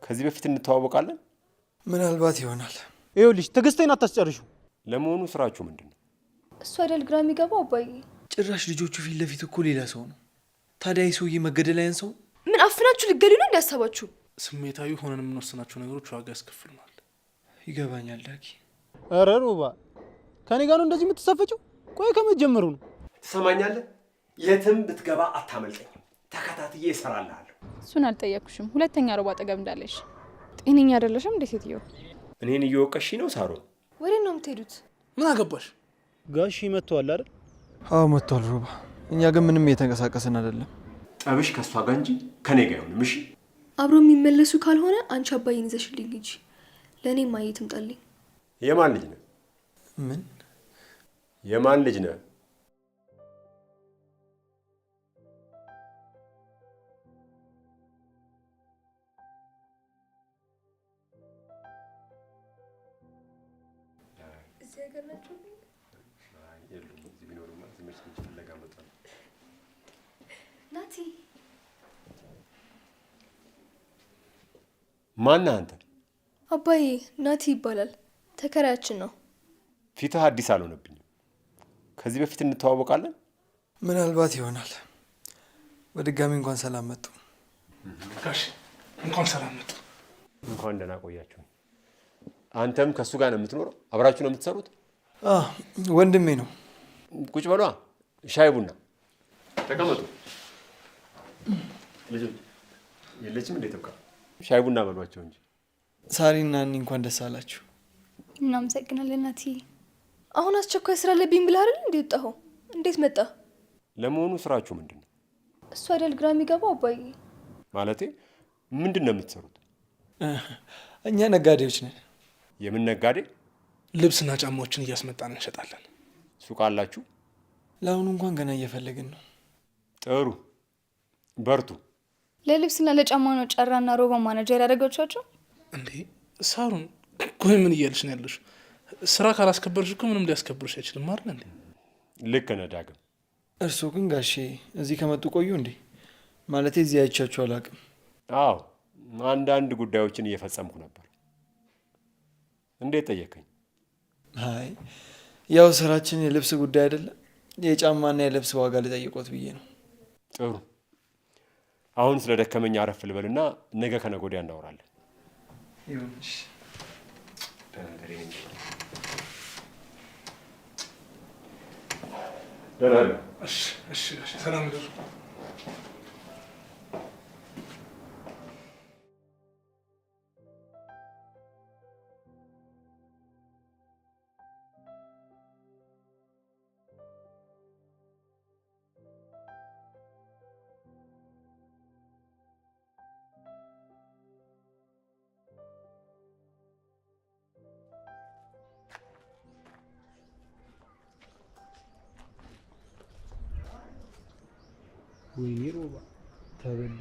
ከዚህ በፊት እንተዋወቃለን? ምናልባት ይሆናል። ይኸውልሽ ትዕግስቴን አታስጨርሹ። ለመሆኑ ስራችሁ ምንድነው? እሱ አይደል ግራ የሚገባው አባዬ። ጭራሽ ልጆቹ ፊት ለፊት እኮ ሌላ ሰው ነው። ታዲያ ይህ ሰውዬ መገደል አያንሰው? ምን አፍናችሁ ልትገሉ ነው እንዲያሳባችሁ? ስሜታዊ ሆነን የምንወስናቸው ነገሮች ዋጋ ያስከፍሉናል። ይገባኛል ዳጊ። ኧረ ሮባ ከኔ ጋር ነው እንደዚህ የምትሰፈጨው? ቆይ ከመጀመሩ ነው። ትሰማኛለህ? የትም ብትገባ አታመልጠኝም። ተከታትዬ እሰራልሃለሁ። እሱን አልጠየቅኩሽም። ሁለተኛ ሮባ አጠገብ እንዳለሽ ጤነኛ አይደለሽም እንዴ ሴትዮ? እኔን እየወቀሽ ነው ሳሮን? ወዴት ነው የምትሄዱት? ምን አገባሽ? ጋሺ መጥተዋል አይደል? አዎ መጥቷል ሮባ። እኛ ግን ምንም እየተንቀሳቀስን አይደለም። ጠብሽ ከሷ ጋር እንጂ ከኔ ጋር አይሆንም። እሺ አብሮ የሚመለሱ ካልሆነ አንቺ አባዬን ይዘሽልኝ እንጂ ለእኔ ማየት ትምጣልኝ። የማን ልጅ ነህ? ምን የማን ልጅ ነህ? ናቲ ማነህ አንተ? አባዬ ናቲ ይባላል። ተከራያችን ነው። ፊትህ አዲስ አልሆነብኝም። ከዚህ በፊት እንተዋወቃለን? ምናልባት ይሆናል። በድጋሚ እንኳን ሰላም መጡ። ጋሽ እንኳን ሰላም መጡ። እንኳን ደህና ቆያችሁ። አንተም ከሱ ጋር ነው የምትኖረው? አብራችሁ ነው የምትሰሩት? ወንድሜ ነው። ቁጭ በሏ። ሻይ ቡና ተቀመጡ። ልጅ የለችም እንዴ? ተብቃ ሻይ ቡና በሏቸው እንጂ። ሳሪና እኔ እንኳን ደስ አላችሁ። እናመሰግናለን ናቲ። አሁን አስቸኳይ ስራ አለብኝ ብለህ አይደል እንዴ ወጣኸው? እንዴት መጣ? ለመሆኑ ስራችሁ ምንድነው? እሱ አይደል ግራ የሚገባው አባዬ። ማለቴ ምንድነው የምትሰሩት? እኛ ነጋዴዎች ነን። የምን ነጋዴ? ልብስና ጫማዎችን እያስመጣን እንሸጣለን። ሱቅ አላችሁ? ለአሁኑ እንኳን ገና እየፈለግን ነው። ጥሩ በርቱ። ለልብስና ለጫማ ነው ጨራና ሮባ ማናጀር ያደረገቻቸው እንዴ? ሳሩን ቆይ ምን እያልሽ ነው ያለሽ? ስራ ካላስከበርሽ እኮ ምንም ሊያስከብርሽ አይችልም አይደል እንዴ? ልክ ነህ ዳግም። እርሶ ግን ጋሼ እዚህ ከመጡ ቆዩ እንዴ? ማለቴ እዚህ አይቻችሁ አላውቅም። አዎ አንዳንድ ጉዳዮችን እየፈጸምኩ ነበር። እንዴት ጠየቀኝ? አይ ያው ስራችን የልብስ ጉዳይ አይደለም፣ የጫማና የልብስ ዋጋ ልጠይቆት ብዬ ነው። ጥሩ አሁን ስለ ደከመኝ አረፍ ልበልና ነገ ከነገ ወዲያ እናወራለን። ይሁንሽ። እሺ ሰላም ይደር። ወይኔ ሮባ ተበላ።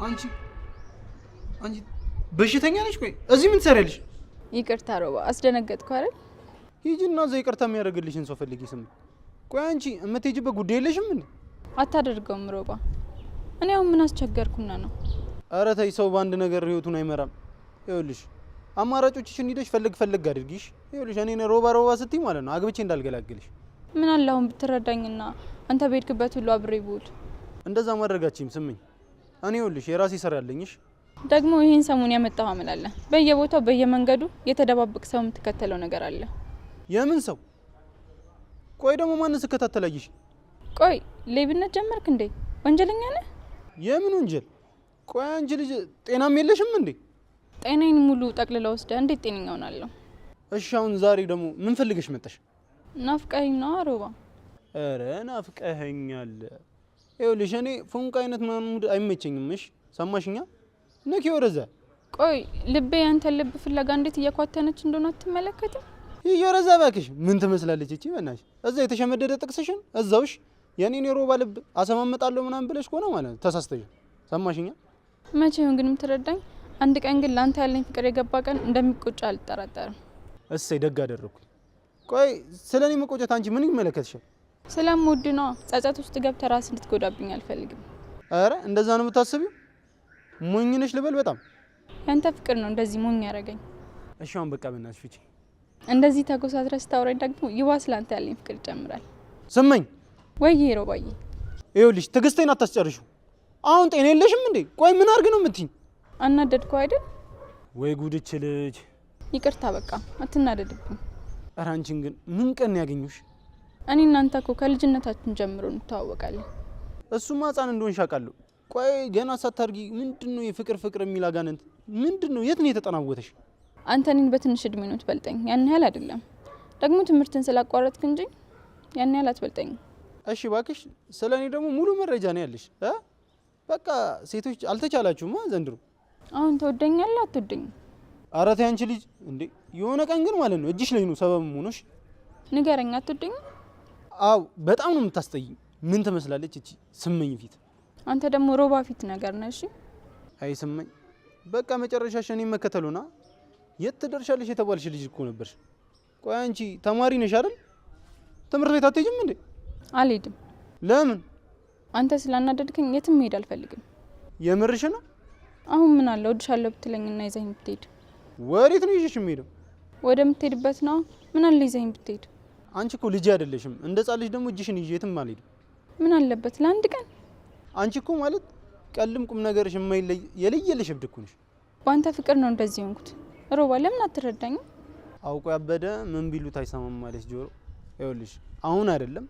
አንቺ በሽተኛ ነሽ? ቆይ እዚህ ምን ትሰሪያለሽ? ይቅርታ ሮባ አስደነገጥኩ አይደል? ሂጂና እዛ ይቅርታ የሚያደርግልሽን ሰው ፈልጊ። ስም ቆይ አንቺ የምትሄጂበት ጉዳይ የለሽም እንዴ? አታደርገውም ሮባ። እኔ አሁን ምን አስቸገርኩና ነው? ኧረ ተይ፣ ሰው በአንድ ነገር ህይወቱን አይመራም። ይኸውልሽ አማራጮችሽን ሂደሽ ፈልግ አድርጊሽ። ይኸውልሽ እኔ ሮባ ስትይ ማለት ነው አግብቼ እንዳልገላግልሽ። ምን አለ አሁን ብትረዳኝና አንተ በሄድክበት ሁሉ አብሬ ብውል። እንደዛ ማድረጋችም ስምኝ፣ እኔ ይኸውልሽ የራሴ ስራ አለኝሽ። ደግሞ ይሄን ሰሞን ያመጣው አመላለ በየቦታው በየመንገዱ የተደባበቅ ሰው የምትከተለው ነገር አለ። የምን ሰው? ቆይ ደግሞ ማንስ ከተተላይሽ? ቆይ ሌብነት ጀመርክ እንዴ? ወንጀለኛ ነህ? የምን ወንጀል? ቆይ አንቺ ልጅ ጤናም የለሽም እንዴ? ጤናዬን ሙሉ ጠቅልላ ወስደ እንዴት ጤነኛ ሆናለሁ? እሺ አሁን ዛሬ ደግሞ ምን ፈልገሽ መጣሽ? ናፍቀኸኝ ነው ሮባ። ኧረ ናፍቀኸኛል። ይኸውልሽ እኔ ፉንቃ አይነት ማሙድ አይመቸኝም። እሺ ሰማሽኛ? ነኪ ወረዘ። ቆይ ልቤ ያንተን ልብ ፍለጋ እንዴት እየኳተነች እንደሆነ አትመለከትም? ይወረዘ እባክሽ። ምን ትመስላለች እቺ በእናትሽ? እዛ የተሸመደደ ጥቅስሽን እዛውሽ የኔን የሮባ ልብ አሰማመጣለሁ ምናምን ብለሽ ከሆነ ማለት ተሳስተሽ። ሰማሽኛ? መቼ ይሁን ግን የምትረዳኝ? አንድ ቀን ግን ላንተ ያለኝ ፍቅር የገባ ቀን እንደሚቆጭ አልጠራጠርም። እሰይ ደግ አደረኩኝ። ቆይ ስለኔ መቆጨት አንቺ ምን ይመለከትሻል? ስለምወድ ነው። ጸጸት ውስጥ ገብተህ ራስ እንድትጎዳብኝ አልፈልግም። አረ እንደዛ ነው የምታስቢው? ሞኝ ነሽ ልበል? በጣም ያንተ ፍቅር ነው እንደዚህ ሞኝ ያደረገኝ። እሺ አሁን በቃ በእናትሽ ፍቺ። እንደዚህ ተጎሳትረህ ስታወራኝ ደግሞ ይባስ ላንተ ያለኝ ፍቅር ይጨምራል። ስመኝ ወይ ሮባዬ፣ ይኸውልሽ ትዕግስቴን አታስጨርሺው። አሁን ጤና የለሽም እንዴ? ቆይ ምን አድርግ ነው የምትይኝ? አናደድኩ አይደል? ወይ ጉድች ልጅ። ይቅርታ በቃ አትናደድብኝ። ኧረ አንቺን ግን ምን ቀን ያገኙሽ? እኔ እናንተ እኮ ከልጅነታችን ጀምሮ እንተዋወቃለን። እሱማ ሕፃን እንደሆንሽ አውቃለሁ። ቆይ ገና ሳታርጊ ምንድነው የፍቅር የሚል አጋንንት ምንድነው? የት ነው የተጠናወተሽ? አንተ እኔን በትንሽ እድሜ ነው ትበልጠኝ። ያን ያህል አይደለም ደግሞ ትምህርትን ስላቋረጥክ እንጂ ያን ያህል አትበልጠኝ። እሺ እባክሽ፣ ስለኔ ደግሞ ሙሉ መረጃ ነው ያለሽ። በቃ ሴቶች አልተቻላችሁማ ዘንድሮ። አሁን ተወደኛለህ አትወደኝም? ኧረ ተይ አንቺ ልጅ እንዴ! የሆነ ቀን ግን ማለት ነው እጅሽ ላይ ነው ሰበብ ሆኖሽ። ንገረኝ፣ አትወደኝም? አው በጣም ነው የምታስጠይኝ። ምን ትመስላለች እቺ ስመኝ ፊት። አንተ ደግሞ ሮባ ፊት ነገር ነህ። እሺ አይ ስመኝ፣ በቃ መጨረሻሽ እኔን መከተሉና የት ትደርሻለሽ የተባልሽ ልጅ እኮ ነበርሽ። ቆይ አንቺ ተማሪ ነሽ አይደል? ትምህርት ቤት አትሄጂም እንዴ? አልሄድም። ለምን? አንተ ስላናደድከኝ የትም መሄድ አልፈልግም። የምርሽ ነው? አሁን ምን አለ ወድሻለሁ ብትለኝና ይዘኝ ብትሄድ? ወዴት ነው ይዤሽ የምሄደው? ወደምትሄድበት ነው። ምን አለ ይዘኝ ብትሄድ? አንቺ እኮ ልጅ አይደለሽም። እንደ ሕፃን ልጅ ደግሞ እጅሽን ይዤ የትም አልሄድም። ምን አለበት ለአንድ ቀን? አንቺ እኮ ማለት ቀልም ቁም ነገርሽ የማይለይ የለየልሽ እብድ እኮ ነሽ። በአንተ ፍቅር ነው እንደዚህ ሆንኩት። ሮባ ለምን አትረዳኝም? አውቆ ያበደ ምን ቢሉት አይሰማም ማለት ጆሮ። ይኸውልሽ አሁን አይደለም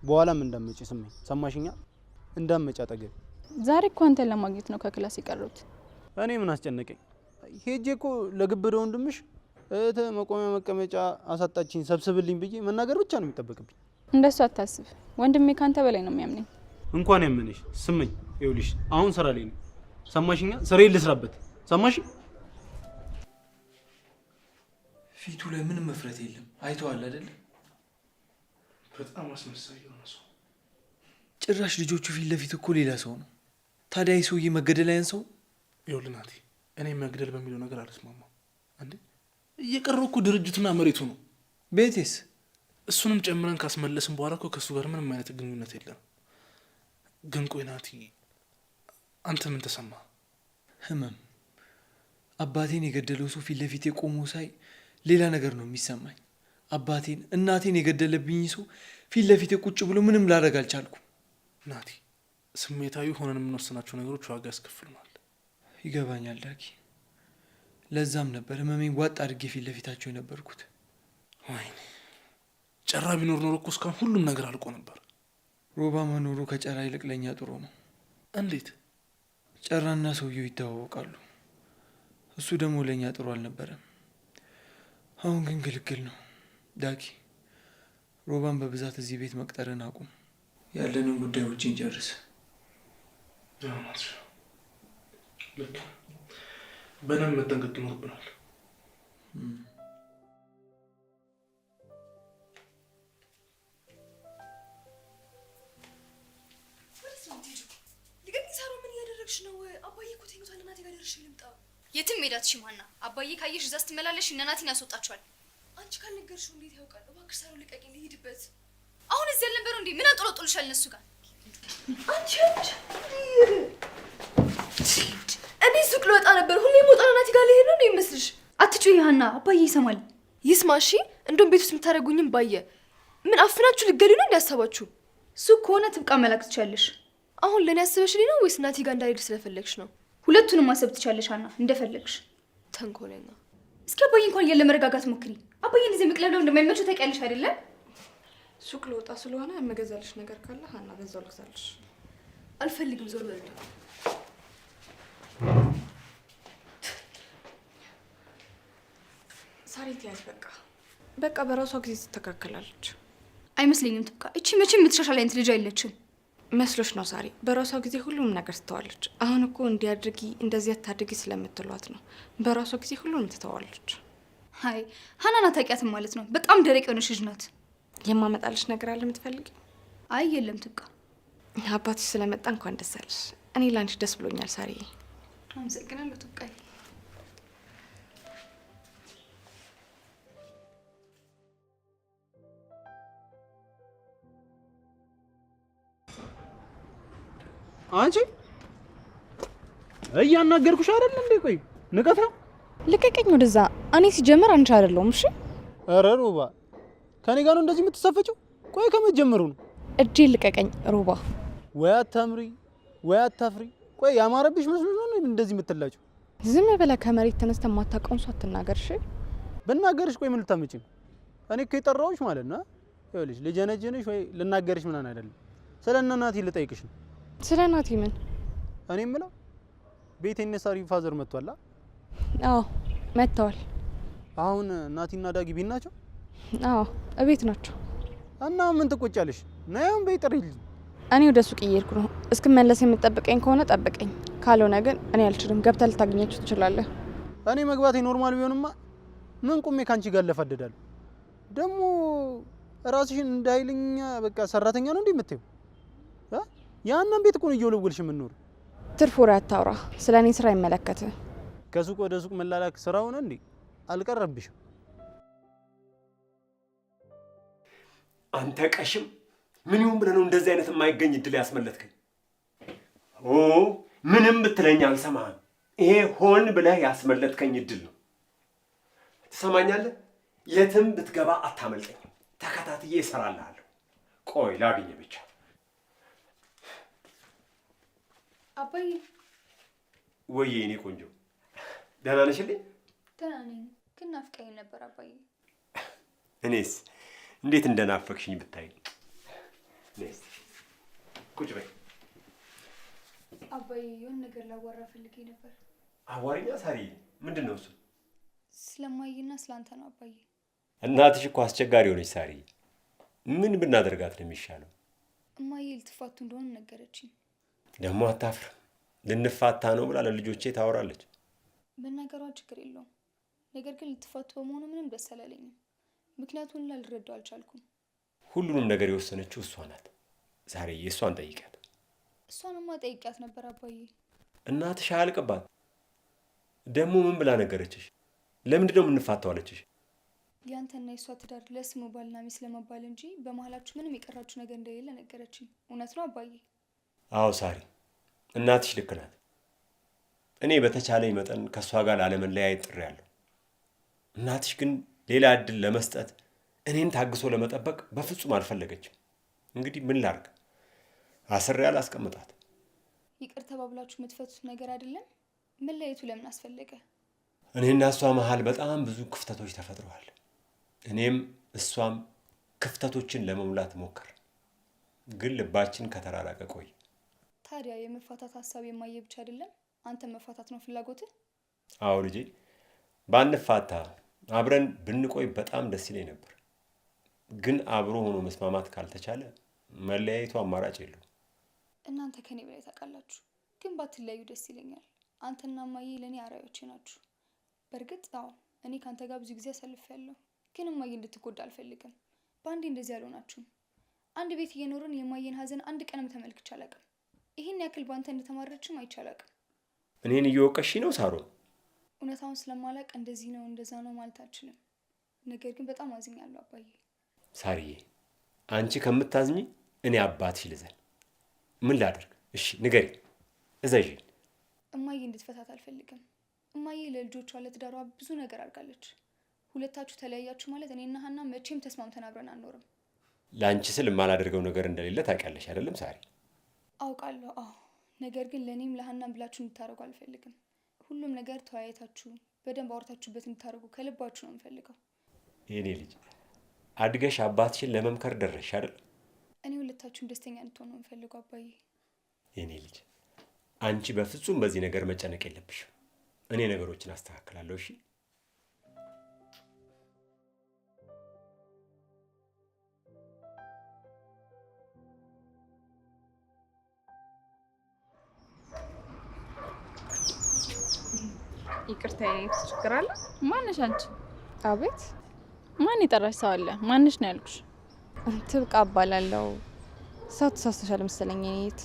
በኋላም እንዳመጪ ስመኝ፣ ሰማሽኛ? እንዳመጪ አጠገብ። ዛሬ እኮ አንተን ለማግኘት ነው ከክላስ የቀረሁት። እኔ ምን አስጨነቀኝ? ሄጄ እኮ ለግብደ ወንድምሽ እህት መቆሚያ መቀመጫ አሳጣችኝ ሰብስብልኝ ብዬ መናገር ብቻ ነው የሚጠበቅብኝ። እንደሱ አታስብ። ወንድሜ ካንተ በላይ ነው የሚያምነኝ። እንኳን ያመነሽ ስመኝ። ይኸውልሽ አሁን ስራ ላይ ነው፣ ሰማሽኛ? ስራዬን ልስራበት፣ ሰማሽ? ፊቱ ላይ ምንም መፍረት የለም። አይተዋል አይደል? በጣም አስመሳይ የሆነ ሰው። ጭራሽ ልጆቹ ፊት ለፊት እኮ ሌላ ሰው ነው። ታዲያ ይህ ሰውዬ መገደል አያንሰው? ይኸውልህ ናቲ፣ እኔ መግደል በሚለው ነገር አልስማማም። እንዴ እየቀረው እኮ ድርጅቱና መሬቱ ነው። ቤቴስ? እሱንም ጨምረን ካስመለስን በኋላ እኮ ከእሱ ጋር ምንም አይነት ግንኙነት የለም። ግን ቆይ ናቲ፣ አንተ ምን ተሰማ? ህመም። አባቴን የገደለው ሰው ፊት ለፊት የቆሞ ሳይ ሌላ ነገር ነው የሚሰማኝ። አባቴን እናቴን የገደለብኝ ሰው ፊት ለፊት ቁጭ ብሎ ምንም ላደርግ አልቻልኩም። ናቲ፣ ስሜታዊ ሆነን የምንወስናቸው ነገሮች ዋጋ ያስከፍሉናል። ይገባኛል ዳጊ። ለዛም ነበር ህመሜን ዋጥ አድርጌ ፊት ለፊታቸው የነበርኩት። ወይኔ ጨራ ቢኖር ኖሮ እኮ እስካሁን ሁሉም ነገር አልቆ ነበር። ሮባ መኖሩ ከጨራ ይልቅ ለኛ ጥሩ ነው። እንዴት? ጨራና ሰውየው ይተዋወቃሉ። እሱ ደግሞ ለኛ ጥሩ አልነበረም። አሁን ግን ግልግል ነው ዳጊ። ሮባን በብዛት እዚህ ቤት መቅጠርን አቁም። ያለንን ጉዳይ ውጭ እንጨርስ። ልክ በደንብ መጠንቀቅ ይኖርብናል። የትም ሄዳት ሽማና አባዬ ካየሽ እዛ ስትመላለሽ እነ ናቲን ያስወጣቸዋል። አንቺ ካልነገርሽው እንዴት ያውቃል? እባክሽ ሳሩ ልቀቂ፣ ልሂድበት። አሁን እዚህ ያልነበረው እንዴ? ምን አንጠለጥልሻል እነሱ ጋር? አንቺ እኔ ሱቅ ልወጣ ነበር። ሁሌ ሞጣ ናቲ ጋር ልሄድ ነው እንዴ ይመስልሽ? አትጩይ ሀና፣ አባዬ ይሰማል። ይስማ እሺ። እንደውም ቤት ውስጥ የምታደርጉኝም ባየ። ምን አፍናችሁ ልትገሉ ነው እንዲያሰባችሁ? ሱቅ ከሆነ ትብቃ መላክ ትቻለሽ። አሁን ለኔ ያስበሽልኝ ነው ወይስ ናቲ ጋር እንዳልሄድ ስለፈለግሽ ነው? ሁለቱንም ማሰብ ትቻለሽ ሀና፣ እንደፈለግሽ። ተንኮለኛ። እስኪ አባዬ እንኳን ያለ መረጋጋት ሞክሪ። አባዬ እንደዚህ መቅለብለው እንደማይመቸው ታውቂያለሽ አይደለም? ሱቅ ልወጣ ስለሆነ የምገዛልሽ ነገር ካለ ሀና በዛው ልግዛልሽ። አልፈልግም፣ ዞር በል። ሳሪ ትያዝ። በቃ በራሷ ጊዜ ትስተካከላለች። አይመስለኝም ትብቃ። እቺ መቼም የምትሻሻል አይነት ልጅ አይለችም። መስሎሽ ነው ሳሪ? በራሷ ጊዜ ሁሉንም ነገር ትተዋለች። አሁን እኮ እንዲያድርጊ እንደዚህ አታድርጊ ስለምትሏት ነው። በራሷ ጊዜ ሁሉንም ትተዋለች። አይ ሀናን አታውቂያትም ማለት ነው። በጣም ደረቅ የሆነች ልጅ ናት። የማመጣልሽ ነገር አለ የምትፈልጊ? አይ የለም ትብቃ። አባትሽ ስለመጣ እንኳን ደስ አለሽ። እኔ ላንቺ ደስ ብሎኛል ሳሪ። አመሰግናለሁ ትብቃ። አንቺ እያናገርኩሽ አይደል እንዴ? ቆይ ንቀት ነው። ልቀቀኝ ወደዛ። እኔ ሲጀምር አንቺ አይደለሁም። እሺ ኧረ ሮባ ከኔ ጋር ነው እንደዚህ የምትሰፈጭው? ቆይ ከመጀመሩ ነው። እጄ ልቀቀኝ ሮባ። ወይ አታምሪ ወይ አታፍሪ። ቆይ ያማረብሽ መስሎሽ ነው እንደዚህ የምትላጭው? ዝም ብለህ ከመሬት ተነስተህ የማታውቀውን ሰው አትናገር። እሺ ብናገርሽ ቆይ ምን ልታመጪ ነው? እኔ እኮ የጠራሁሽ ማለት ነው ይኸውልሽ ልጀነጀንሽ ወይ ልናገርሽ ምናምን አይደለም። ስለ እነ ናቲ ልጠይቅሽ ነው። ስለ ናቲ ምን? እኔ የምለው ቤቴ እነ ሳሪ ፋዘር መጥቷል። አዎ መጥተዋል። አሁን ናቲና ዳጊ ቤት ናቸው? አዎ እቤት ናቸው። እና ምን ትቆጫለሽ? ናየውን ቤት ጥሪልኝ። እኔ ወደ ሱቅ እየሄድኩ ነው። እስክመለስ የምትጠብቀኝ ከሆነ ጠብቀኝ፣ ካልሆነ ግን እኔ አልችልም። ገብተህ ልታገኛችሁ ትችላለህ። እኔ መግባቴ ኖርማል ቢሆንማ ምን ቁሜ ካንቺ ጋር ለፋደዳለሁ? ደግሞ ራስሽን እንዳይልኛ በቃ ሰራተኛ ነው እንዴ የምትይው? ያንን ቤት እኮ ነው እየወለወልሽ የምንኖር። ትርፍ ወሬ አታውራ። ስለ እኔ ስራ አይመለከትህ። ከሱቅ ወደ ሱቅ መላላክ ስራ ሆነ እንዴ? አልቀረብሽም። አንተ ቀሽም ምን ይሁን ብለህ ነው እንደዚህ አይነት የማይገኝ እድል ያስመለጥከኝ? ኦ ምንም ብትለኝ አልሰማህም። ይሄ ሆን ብለህ ያስመለጥከኝ እድል ነው። ትሰማኛለህ? የትም ብትገባ አታመልጠኝም። ተከታትዬ እሰራልሃለሁ። ቆይ ላግኝ ብቻ። አባዬ። ወይዬ እኔ ቆንጆ ደህና ነሽልኝ? ደህና ነኝ፣ ግን ናፍቀኝ ነበር አባዬ። እኔስ እንዴት እንደናፈቅሽኝ ብታይ። ነይስ ቁጭ በይ። አባዬ የሆነ ነገር ላዋራ ፈልጌ ነበር። አዋሪኛ ሳሪ። ምንድን ነው እሱ? ስለማይና ስላንተ ነው አባዬ። እናትሽ እኮ አስቸጋሪ ሆነች ሳሪ። ምን ብናደርጋት ነው የሚሻለው? እማዬ ልትፋቱ እንደሆነ ነገረችኝ። ደግሞ አታፍርም። ልንፋታ ነው ብላ ለልጆቼ ታወራለች። መናገሯ ችግር የለውም፣ ነገር ግን ልትፋቱ በመሆኑ ምንም ደስ አላለኝም። ምክንያቱን ላልረዳው አልቻልኩም። ሁሉንም ነገር የወሰነችው እሷ ናት። ዛሬ እሷን ጠይቂያት። እሷንማ ጠይቂያት ነበር አባዬ። እናትሽ አያልቅባት። ደግሞ ምን ብላ ነገረችሽ? ለምንድን ነው የምንፋታው አለችሽ? ያንተና የእሷ ትዳር ለስሙ ባልና ሚስት ለመባል እንጂ በመሀላችሁ ምንም የቀራችሁ ነገር እንደሌለ ነገረችኝ። እውነት ነው አባዬ? አዎ ሳሪ፣ እናትሽ ልክ ናት። እኔ በተቻለኝ መጠን ከእሷ ጋር ላለመለያየት ጥሬያለሁ። እናትሽ ግን ሌላ እድል ለመስጠት እኔን ታግሶ ለመጠበቅ በፍጹም አልፈለገችም። እንግዲህ ምን ላርግ? አስሬ አላስቀምጣት። ይቅር ተባብላችሁ የምትፈቱት ነገር አይደለም? መለያየቱ ለምን አስፈለገ? እኔና እሷ መሀል በጣም ብዙ ክፍተቶች ተፈጥረዋል። እኔም እሷም ክፍተቶችን ለመሙላት ሞከር፣ ግን ልባችን ከተራራቀ ቆይ። ታዲያ የመፋታት ሀሳብ የማየ ብቻ አይደለም? አንተ መፋታት ነው ፍላጎትህ? አዎ ልጄ፣ ባንፋታ አብረን ብንቆይ በጣም ደስ ይለኝ ነበር። ግን አብሮ ሆኖ መስማማት ካልተቻለ መለያየቱ አማራጭ የለውም። እናንተ ከኔ በላይ ታውቃላችሁ፣ ግን ባትለያዩ ደስ ይለኛል። አንተና እማዬ ለእኔ አርአዮቼ ናችሁ። በእርግጥ አዎ እኔ ከአንተ ጋር ብዙ ጊዜ አሳልፌያለሁ፣ ግን እማዬ እንድትጎዳ አልፈልግም። በአንዴ እንደዚህ አልሆናችሁም። አንድ ቤት እየኖርን የማየን ሀዘን አንድ ቀንም ተመልክቼ አላውቅም። ይህን ያክል በአንተ እንደተማረችም አይቼ አላውቅም። እኔን እየወቀሽ ነው ሳሮን? እውነታውን ስለማላውቅ እንደዚህ ነው እንደዛ ነው ማለት አልችልም። ነገር ግን በጣም አዝኛለሁ አባዬ። ሳሪዬ፣ አንቺ ከምታዝኝ እኔ አባትሽ ልዘን። ምን ላደርግ? እሺ ንገሪ፣ እዘዥኝ። እማዬ እንድትፈታት አልፈልግም። እማዬ ለልጆቿ ለትዳሯ ብዙ ነገር አድርጋለች። ሁለታችሁ ተለያያችሁ ማለት እኔና ሀና መቼም ተስማምተን አብረን አንኖርም። ለአንቺ ስል የማላደርገው ነገር እንደሌለ ታውቂያለሽ አይደለም ሳሪ? አውቃለሁ፣ አዎ። ነገር ግን ለእኔም ለሀናም ብላችሁ እንድታደርጉ አልፈልግም። ሁሉም ነገር ተወያይታችሁ በደንብ አውርታችሁበት እንድታደርጉ ከልባችሁ ነው የምፈልገው። የኔ ልጅ አድገሽ አባትሽን ለመምከር ደረሽ አይደል? እኔ ሁለታችሁም ደስተኛ እንድትሆኑ ነው የምፈልገው አባዬ። የኔ ልጅ አንቺ በፍጹም በዚህ ነገር መጨነቅ የለብሽም። እኔ ነገሮችን አስተካክላለሁ። እሺ ይቅርታ፣ ችግር አለ? ማነሽ አንቺ? አቤት። ማን የጠራሽ ሰው አለ? ማንሽ ነው ያልኩሽ? ትብቃ እባላለሁ። ሰው ተሳስተሻል መሰለኝ። እኔት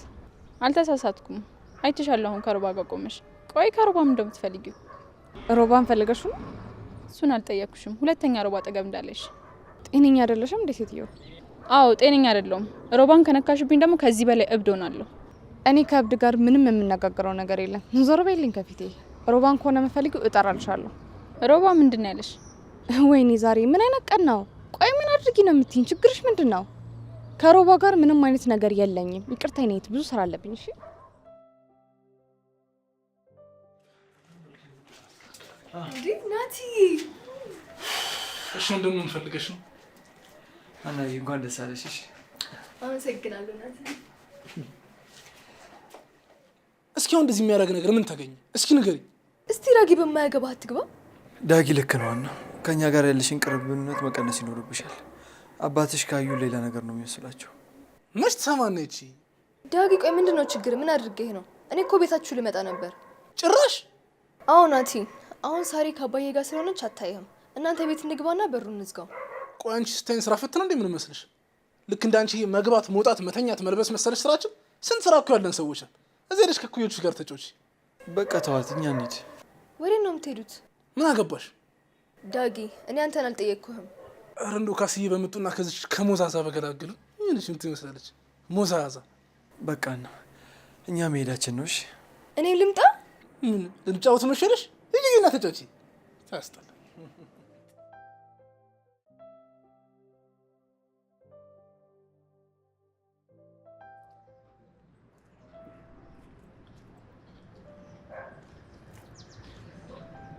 አልተሳሳትኩም። አይተሻለሁ አሁን ከሩባ ጋር ቆመሽ። ቆይ ከሩባ ምን እንደምትፈልጊው? ሮባን ፈልገሽ ነው? እሱን አልጠየቅኩሽም። ሁለተኛ ሩባ አጠገብ እንዳለሽ። ጤነኛ አይደለሽም እንዴ ሴትዮ? አዎ ጤነኛ አይደለሁም። ሮባን ከነካሽብኝ ደግሞ ከዚህ በላይ እብድ ሆናለሁ። እኔ ከእብድ ጋር ምንም የምነጋገረው ነገር የለም። ዞር በይልኝ ከፊቴ። ሮባን ከሆነ መፈልጊው እጠራልሻለሁ። ሮባ ምንድን ነው ያለሽ? ወይኔ ዛሬ ምን አይነት ቀን ነው? ቆይ ምን አድርጊ ነው የምትይኝ? ችግርሽ ምንድን ነው? ከሮባ ጋር ምንም አይነት ነገር የለኝም። ይቅርታ ይኔት ብዙ ስራ አለብኝ። እሺ እንዴ ናቲ፣ እሺ እንደምን ፈልገሽ ነው? አናዬ እንኳን ደስ አለሽ። እሺ አመሰግናለሁ ናቲ። እስኪ አሁን እንደዚህ የሚያደርግ ነገር ምን ታገኘ? እስኪ ንገሪኝ። እስቲ ዳጊ በማያገባ አትግባ። ዳጊ ልክ ነው። ዋና ከእኛ ጋር ያለሽን ቅርብነት መቀነስ ይኖርብሻል። አባትሽ ካዩ ሌላ ነገር ነው የሚመስላቸው። መች ትሰማና ይቺ ዳጊ፣ ቆይ ምንድን ነው ችግር? ምን አድርገህ ነው? እኔ እኮ ቤታችሁ ልመጣ ነበር። ጭራሽ? አዎ ናቲ፣ አሁን ሳሪ ከአባዬ ጋር ስለሆነች አታይህም። እናንተ ቤት እንግባና በሩን እንዝጋው። ቆይ አንቺ ስታይን ስራ ፈትና እንዴ ምን መስልሽ? ልክ እንዳንቺ መግባት፣ መውጣት፣ መተኛት፣ መልበስ መሰለሽ ስራችን? ስንት ስራ እኮ ያለን ሰዎች ነን። እዚህ ሄደሽ ከኩዮቹ ጋር ተጫውቺ። በቃ ተዋት፣ እኛ እንሂድ። ወዴት ነው የምትሄዱት? ምን አገባሽ ዳጊ? እኔ አንተን አልጠየቅኩህም። ኧረ እንደው ካስዬ በመጡና ከዚች ከሞዛዛ በገላግሉ። ምንሽ እንትን ይመስላለች ሞዛዛ። በቃ ነው እኛ መሄዳችን ነው። እሺ እኔ ልምጣ? ምን ልጫወት መሸለሽ? ይጂና ተጫውቺ። ታስጠላ።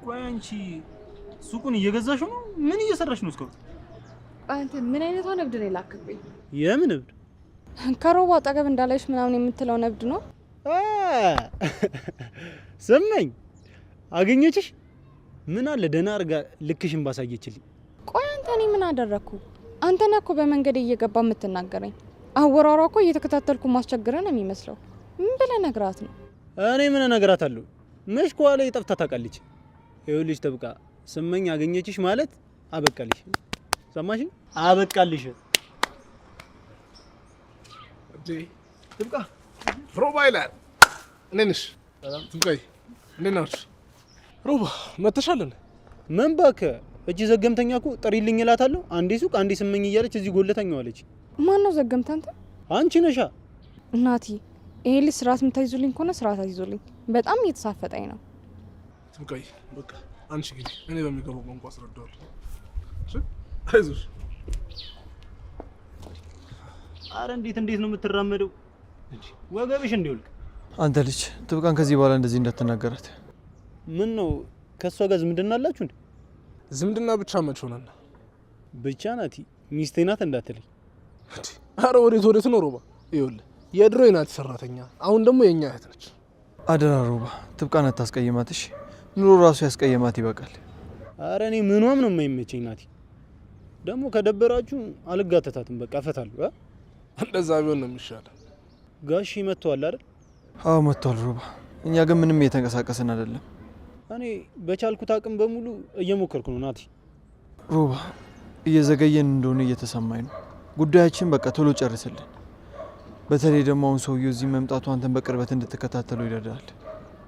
ቆይ አንቺ ሱቁን እየገዛሽ ነው? ምን እየሰራሽ ነው እስካሁን? አንተ ምን አይነቷ ነብድ ነው የላክብኝ? የምን እብድ? ከሮባ አጠገብ እንዳላይሽ ምናምን የምትለው ነብድ ነው። ሰማኝ፣ አገኘችሽ? ምን አለ ደህና አድርጋ ልክሽን ባሳየችልኝ። ቆይ አንተ እኔ ምን አደረግኩ? አንተ ነህ እኮ በመንገድ እየገባ የምትናገረኝ። አወራሯ እኮ እየተከታተልኩ ማስቸግረን ነው የሚመስለው። ምን ብለህ ነግራት ነው? እኔ ምን እነግራታለሁ? መች ከኋላ የጠፍታ ታውቃለች። ይኸውልሽ ተብቃ፣ ስመኝ አገኘችሽ ማለት አበቃልሽ። ሰማሽ? አበቃልሽ። ትብቃ ሮባ ይላል። እንዴት ነሽ? ትብቃይ እንዴት ናችሁ? ሮባ መተሻለን? ምን እባክህ፣ እጅ ዘገምተኛ እኮ ጥሪልኝ እላታለሁ። አንዴ ሱቅ አንዴ ስመኝ እያለች እዚህ ጎለተኛው አለች። ማን ነው ዘገምታ? አንተ? አንቺ ነሻ። እናቲ፣ ይሄ ልጅ ስርዓት የምታይዙልኝ ከሆነ ስርዓት አይዙልኝ። በጣም እየተሳፈጠኝ ነው። ትብቃይ በቃ አንቺ ግን እኔ በሚገባው ቋንቋ አስረዳዋለሁ። እሺ አይዞሽ። አረ እንዴት ነው የምትራመደው? ወገብሽ እንዲውልቅ። አንተ ልጅ ትብቃን ከዚህ በኋላ እንደዚህ እንዳትናገራት። ምን ነው ከሷ ጋር ዝምድና አላችሁ እንዴ? ዝምድና ብቻ መች ሆነና? ብቻ ናቲ ሚስቴ ናት እንዳትለኝ። አረ ወዴት ነው ሮባ? ይኸውልህ የድሮ የናቲ ሰራተኛ፣ አሁን ደግሞ የኛ እህት ነች። አደራ ሮባ፣ ትብቃን አታስቀይማትሽ። ኑሮ ራሱ ያስቀየማት ይበቃል። አረ እኔ ምኗም ነው የማይመቸኝ ናቲ። ደግሞ ከደበራችሁ አልጋተታትም፣ በቃ እፈታለሁ። እንደዛ ቢሆን ነው የሚሻለው። ጋሺ መጥተዋል አይደል? አዎ መጥተዋል ሮባ። እኛ ግን ምንም እየተንቀሳቀስን አይደለም። እኔ በቻልኩት አቅም በሙሉ እየሞከርኩ ነው ናቲ። ሮባ እየዘገየን እንደሆነ እየተሰማኝ ነው። ጉዳያችን በቃ ቶሎ ጨርስልን። በተለይ ደግሞ አሁን ሰውየው እዚህ መምጣቱ አንተን በቅርበት እንድትከታተለው ይረዳል።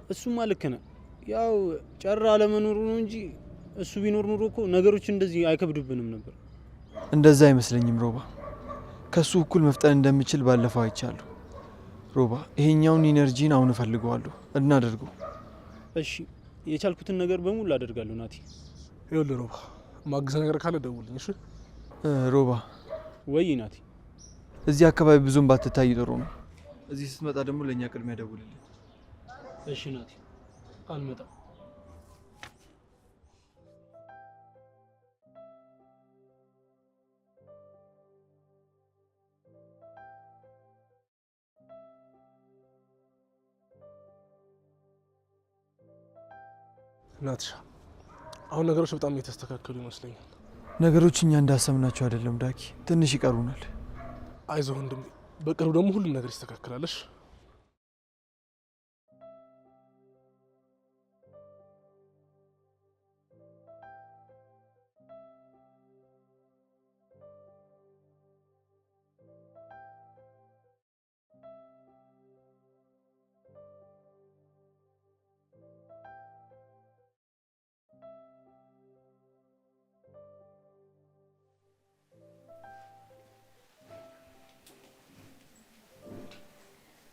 እሱማ ልክ ነህ። ያው ጨራ አለመኖሩ ነው እንጂ እሱ ቢኖር ኑሮ እኮ ነገሮች እንደዚህ አይከብዱብንም ነበር። እንደዛ አይመስለኝም ሮባ። ከሱ እኩል መፍጠን እንደምችል ባለፈው አይቻለሁ። ሮባ ይሄኛውን ኢነርጂን አሁን እፈልገዋለሁ። እናደርገው። እሺ የቻልኩትን ነገር በሙሉ አደርጋለሁ ናቲ። ይኸውልህ ሮባ፣ ማግዝ ነገር ካለ ደውልኝ። እሺ ሮባ። ወይ ናቲ፣ እዚህ አካባቢ ብዙም ባትታይ ጥሩ ነው። እዚህ ስትመጣ ደግሞ ለእኛ ቅድሚያ ደውልልኝ። እሺ ናቲ፣ አልመጣም። ናትሻ፣ አሁን ነገሮች በጣም እየተስተካከሉ ይመስለኛል። ነገሮች እኛ እንዳሰብናቸው አይደለም ዳኪ፣ ትንሽ ይቀሩናል። አይዞህ ወንድሜ፣ በቅርቡ ደግሞ ሁሉም ነገር ይስተካከላለሽ።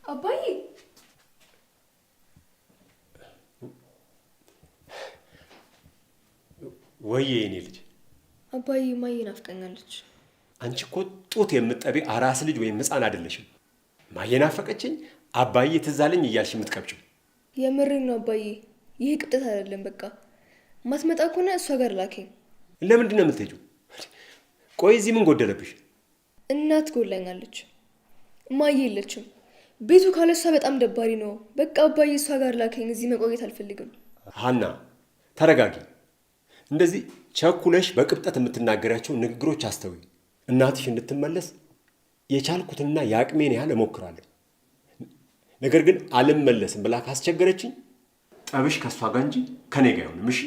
አባዬ ወይዬ የኔ ልጅ። አባዬ ማዬ ናፍቀኛለች። አንቺ እኮ ጡት የምትጠቢ አራስ ልጅ ወይም ሕፃን አይደለሽም። ማዬ ናፈቀችኝ፣ አባዬ ትዝ አለኝ እያልሽ የምትቀብጪው። የምሬን ነው አባዬ፣ ይሄ ቅብጠት አይደለም። በቃ ማትመጣ ከሆነ እሷ ጋር ላከኝ። ለምንድን ነው የምትሄጂው? ቆይ እዚህ ምን ጎደለብሽ? እናት ጎላኛለች። ማዬ የለችም። ቤቱ ካለ እሷ በጣም ደባሪ ነው። በቃ አባዬ እሷ ጋር ላከኝ። እዚህ መቆየት አልፈልግም። ሀና ተረጋጊ። እንደዚህ ቸኩለሽ በቅብጠት የምትናገሪያቸው ንግግሮች አስተውይ። እናትሽ እንድትመለስ የቻልኩትንና የአቅሜን ያህል እሞክራለሁ። ነገር ግን አልመለስም ብላ ካስቸገረችኝ ጠብሽ ከእሷ ጋር እንጂ ከኔ ጋር አይሆንም። እሺ?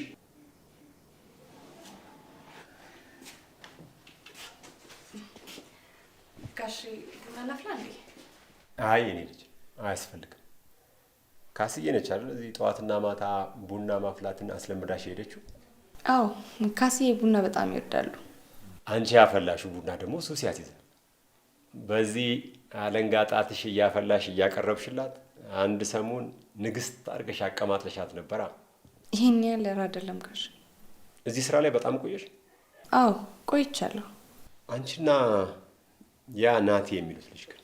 ጋሽ ቡና ላፍላ እንዴ? አይ የኔ ልጅ አያስፈልግም። ካስዬ ነች አይደል እዚህ ጠዋትና ማታ ቡና ማፍላትን አስለምዳሽ ሄደችው? አዎ ካስዬ ቡና በጣም ይወዳሉ። አንቺ ያፈላሽው ቡና ደግሞ ሱስ ያስይዛል። በዚህ አለንጋ ጣትሽ እያፈላሽ እያቀረብሽላት አንድ ሰሞን ንግስት አድርገሽ አቀማጥለሻት ነበራ። ይሄን ያህል አይደለም ጋሽ። እዚህ ስራ ላይ በጣም ቆየሽ? አዎ ቆይቻለሁ። አንቺና ያ ናቲ የሚሉት ልጅ ግን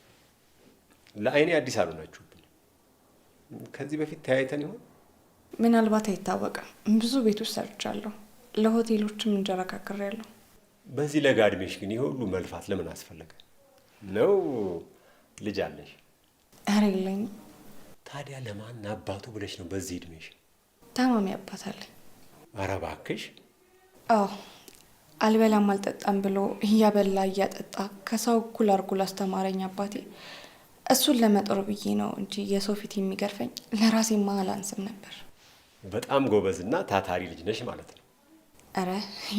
ለአይኔ አዲስ አልሆናችሁብኝ። ከዚህ በፊት ተያይተን ይሆን? ምናልባት አይታወቅም። ብዙ ቤቶች ሰርቻለሁ። ለሆቴሎችም እንጀራ ጋግሬያለሁ። በዚህ ለጋ እድሜሽ ግን ይሄ ሁሉ መልፋት ለምን አስፈለገ? ነው ልጅ አለሽ? ኧረ የለኝም። ታዲያ ለማን አባቱ ብለሽ ነው በዚህ እድሜሽ? ታማሚ አባት አለኝ። ኧረ እባክሽ። አዎ አልበላም አልጠጣም ብሎ እያበላ እያጠጣ ከሰው እኩል አድርጎ ላስተማረኝ አባቴ እሱን ለመጦር ብዬ ነው እንጂ የሰው ፊት የሚገርፈኝ ለራሴ መሀል አንስም ነበር። በጣም ጎበዝና ታታሪ ልጅ ነሽ ማለት ነው። አረ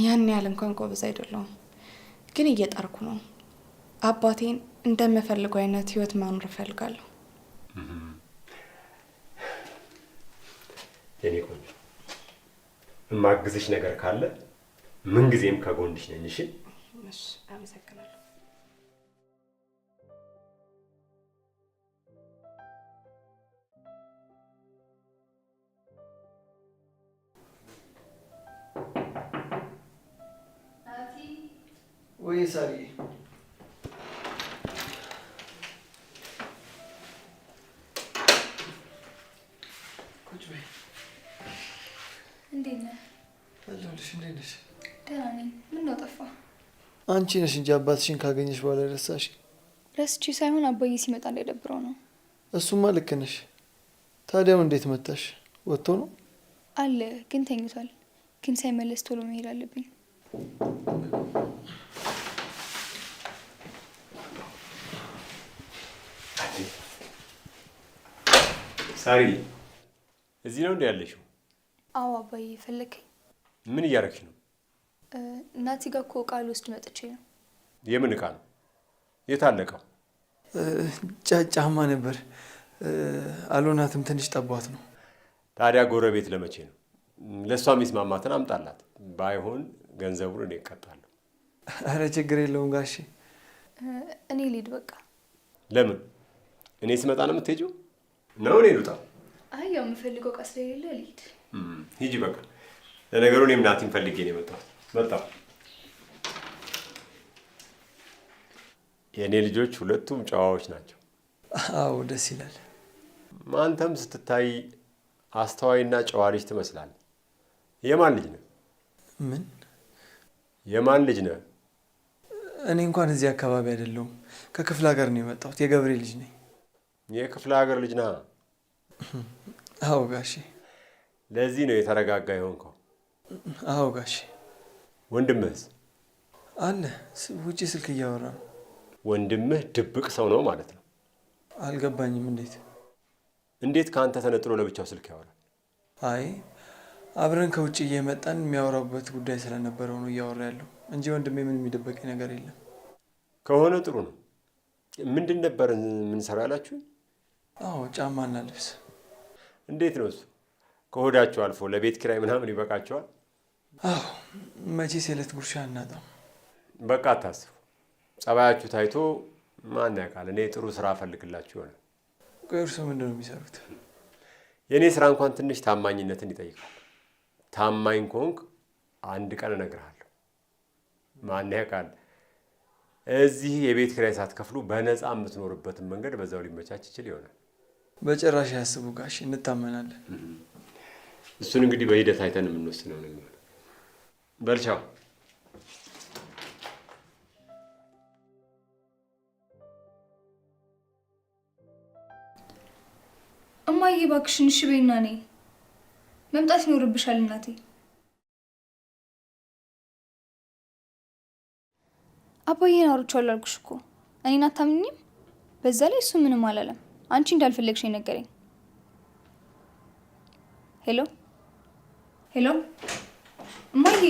ያን ያህል እንኳን ጎበዝ አይደለሁም፣ ግን እየጣርኩ ነው። አባቴን እንደምፈልገው አይነት ህይወት መኖር እፈልጋለሁ። የኔ ቆንጆ የማግዝሽ ነገር ካለ ምንጊዜም ከጎንሽ ነኝ። እሺ? እሺ፣ አመሰግናለሁ። ወይ ሳሪ፣ ቁጭ በይ። እንዴት ነህ? አለሁልሽ። እንዴት ነሽ? ደህና ነኝ። ምነው ጠፋ? አንቺ ነሽ እንጂ አባትሽን ካገኘሽ በኋላ ረሳሽ። ረስቼ ሳይሆን አባዬ ሲመጣ እንዳይደብረው ነው። እሱማ ልክ ነሽ። ታዲያው እንዴት መጣሽ? ወጥቶ ነው አለ፣ ግን ተኝቷል። ግን ሳይመለስ ቶሎ መሄድ አለብኝ። ሳሪ እዚህ ነው እንዴ ያለሽው? አዎ አባዬ ፈለከኝ? ምን እያደረግሽ ነው? እናቴ ጋር እኮ ቃል ውስጥ መጥቼ ነው። የምን ዕቃ ነው? የታለቀው? ጫማ ነበር። አልሆናትም፣ ትንሽ ጠቧት ነው። ታዲያ ጎረቤት ለመቼ ነው? ለእሷ የሚስማማትን አምጣላት። ባይሆን ገንዘቡን እኔ እቀጣለሁ። አረ ችግር የለውም ጋሼ። እኔ ልሂድ በቃ። ለምን? እኔ ስመጣ ነው የምትሄጂው? ነው እኔ ልውጣ? አይ ያው የምፈልገው ዕቃ ስለሌለ ልሂድ። ሂጂ በቃ። ለነገሩ እኔም ናቲን ፈልጌ ነው የመጣሁት። መጣሁ። የእኔ ልጆች ሁለቱም ጨዋዎች ናቸው። አዎ ደስ ይላል። አንተም ስትታይ አስተዋይና ጨዋ ልጅ ትመስላለህ። የማን ልጅ ነህ? ምን? የማን ልጅ ነህ? እኔ እንኳን እዚህ አካባቢ አይደለሁም። ከክፍለ ሀገር ነው የመጣሁት። የገብሬ ልጅ ነኝ። የክፍለ ሀገር ልጅ ነህ? አዎ ጋሼ። ለዚህ ነው የተረጋጋ የሆንከው? አዎ ጋሼ። ወንድምህስ? አለ ውጪ ስልክ እያወራ ነው። ወንድምህ ድብቅ ሰው ነው ማለት ነው? አልገባኝም። እንዴት እንዴት ከአንተ ተነጥሎ ለብቻው ስልክ ያወራል? አይ አብረን ከውጭ እየመጣን የሚያወራበት ጉዳይ ስለነበረው ነው እያወራ ያለው እንጂ ወንድሜ ምን የሚደበቀኝ ነገር የለም። ከሆነ ጥሩ ነው። ምንድን ነበር የምንሰራ ያላችሁ? አዎ ጫማና ልብስ። እንዴት ነው እሱ? ከሆዳችሁ አልፎ ለቤት ኪራይ ምናምን ይበቃችኋል? አዎ መቼስ የዕለት ጉርሻ አናጣም። በቃ አታስቡ። ጸባያችሁ ታይቶ ማን ያውቃል፣ እኔ ጥሩ ስራ እፈልግላችሁ ይሆናል። ቆይ እርሶ ምንድን ነው የሚሰሩት? የእኔ ስራ እንኳን ትንሽ ታማኝነትን ይጠይቃል። ታማኝ ከሆንክ አንድ ቀን እነግርሃለሁ። ማን ያውቃል እዚህ የቤት ኪራይ ሳትከፍሉ በነፃ የምትኖርበትን መንገድ በዛው ሊመቻች ይችል ይሆናል። በጭራሽ ያስቡ ጋሽ፣ እንታመናለን። እሱን እንግዲህ በሂደት አይተን የምንወስነው ነው የሚሆነው። በልቻው እማዬ እባክሽን እሺ በይና ነይ። መምጣት ይኖርብሻል እናቴ። አባዬን አውርቼዋለሁ አልኩሽ እኮ። እኔን አታምኚኝም? በዛ ላይ እሱ ምንም አላለም። አንቺ እንዳልፈለግሽ ነገረኝ። ሄሎ ሄሎ፣ እማዬ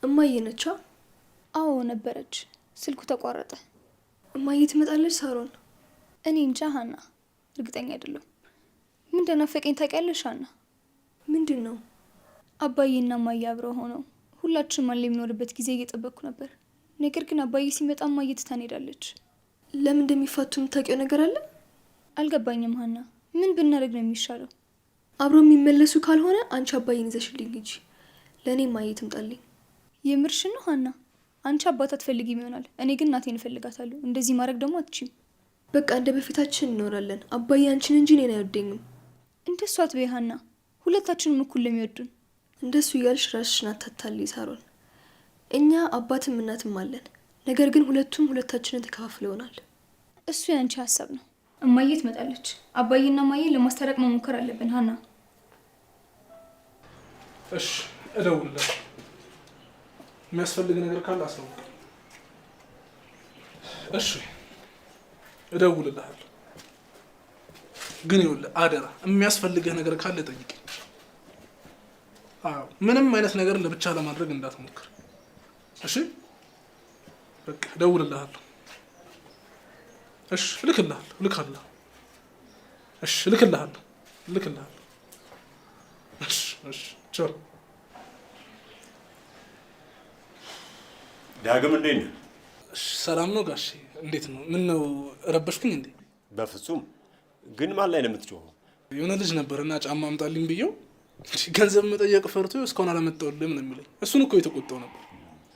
እማዬ ነቻ? አዎ ነበረች። ስልኩ ተቋረጠ። እማዬ ትመጣለች ሳሮን? እኔ እንጃ ሀና፣ እርግጠኛ አይደለም። ምን እንደናፈቀኝ ታውቂያለሽ ሀና? ምንድን ነው? አባዬና እማዬ አብረው ሆነው ሁላችንም አለ የሚኖርበት ጊዜ እየጠበቅኩ ነበር። ነገር ግን አባዬ ሲመጣ እማዬ ትታን ሄዳለች። ለምን እንደሚፋቱ የምታውቂው ነገር አለ? አልገባኝም ሀና። ምን ብናደርግ ነው የሚሻለው? አብረው የሚመለሱ ካልሆነ አንቺ አባዬን ይዘሽልኝ እንጂ ለእኔ እማዬ ትምጣልኝ። የምርሽን ነው ሀና? አንቺ አባት አትፈልጊም ይሆናል፣ እኔ ግን እናቴን እፈልጋታለሁ። እንደዚህ ማድረግ ደግሞ አትችይም። በቃ እንደ በፊታችን እንኖራለን። አባዬ አንቺን እንጂ እኔን አይወደኝም። እንደሱ አትበይ ሀና፣ ሁለታችንም እኩል ለሚወዱን። እንደሱ እያልሽ ራስሽን አታታልይ ሳሮን። እኛ አባትም እናትም አለን፣ ነገር ግን ሁለታችንን ተከፋፍለውናል። እሱ የአንቺ ሀሳብ ነው። እማዬ ትመጣለች። አባዬና እማዬ ለማስታረቅ መሞከር አለብን ሀና። እሺ እደውልልህ። የሚያስፈልግ ነገር ካለ አሳውቅ። እሺ እደውልልሃለሁ። ግን ይኸውልህ አደራ የሚያስፈልግህ ነገር ካለ ጠይቀኝ። አዎ ምንም አይነት ነገር ለብቻ ለማድረግ እንዳትሞክር እሺ? በቃ እደውልልሃለሁ። እሺ እልክልሃለሁ። እሺ እልክልሃለሁ። እሺ ቻው። ዳግም እንዴት ነህ? ሰላም ነው ጋሼ? እንዴት ነው? ምን ነው ረበሽኩኝ እንዴ? በፍጹም። ግን ማን ላይ ነው የምትጮኸው? የሆነ ልጅ ነበርና ጫማ አምጣልኝ ብየው ገንዘብ መጠየቅ ፈርቶ እስካሁን አላመጣሁልህም ነው የሚለኝ። እሱን እኮ የተቆጣው ነበር።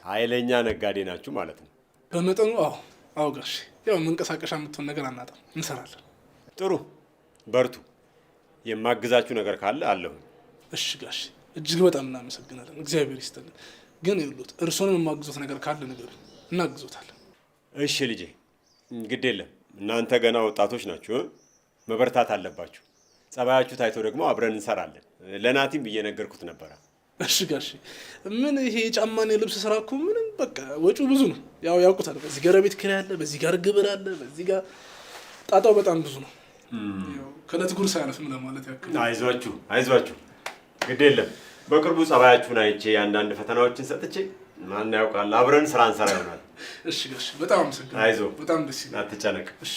ኃይለኛ ነጋዴ ናችሁ ማለት ነው? በመጠኑ አዎ ጋሼ። ያው መንቀሳቀሻ የምትሆን ነገር አናጣም፣ እንሰራለን። ጥሩ በርቱ። የማግዛችሁ ነገር ካለ አለሁ። እሺ ጋሼ፣ እጅግ በጣም እናመሰግናለን። እግዚአብሔር ይስጥልን። ግን ይሉት እርሶንም የማግዞት ነገር ካለ ነገር እናግዞታለን። እሺ ልጄ፣ ግድ የለም እናንተ ገና ወጣቶች ናችሁ፣ መበርታት አለባችሁ። ጸባያችሁ ታይቶ ደግሞ አብረን እንሰራለን። ለናቲም ብዬ ነገርኩት ነበረ። እሺ ጋሼ፣ ምን ይሄ የጫማና የልብስ ስራ እኮ ምንም በቃ ወጪው ብዙ ነው። ያው ያውቁታል። በዚህ ጋር ቤት ኪራይ አለ፣ በዚህ ጋር ግብር አለ፣ በዚህ ጋር ጣጣው በጣም ብዙ ነው። ያው ከዕለት ጉርስ አያልፍም ለማለት ያክል። አይዟችሁ፣ ግድ የለም በቅርቡ ጸባያችሁን አይቼ አንዳንድ ፈተናዎችን ሰጥቼ ማን ያውቃል አብረን ስራ እንሰራ ይሆናል። እሺ ጋሼ፣ በጣም አመሰግናለሁ። አይዞህ፣ በጣም ደስ ይላል። አትጨነቅ። እሺ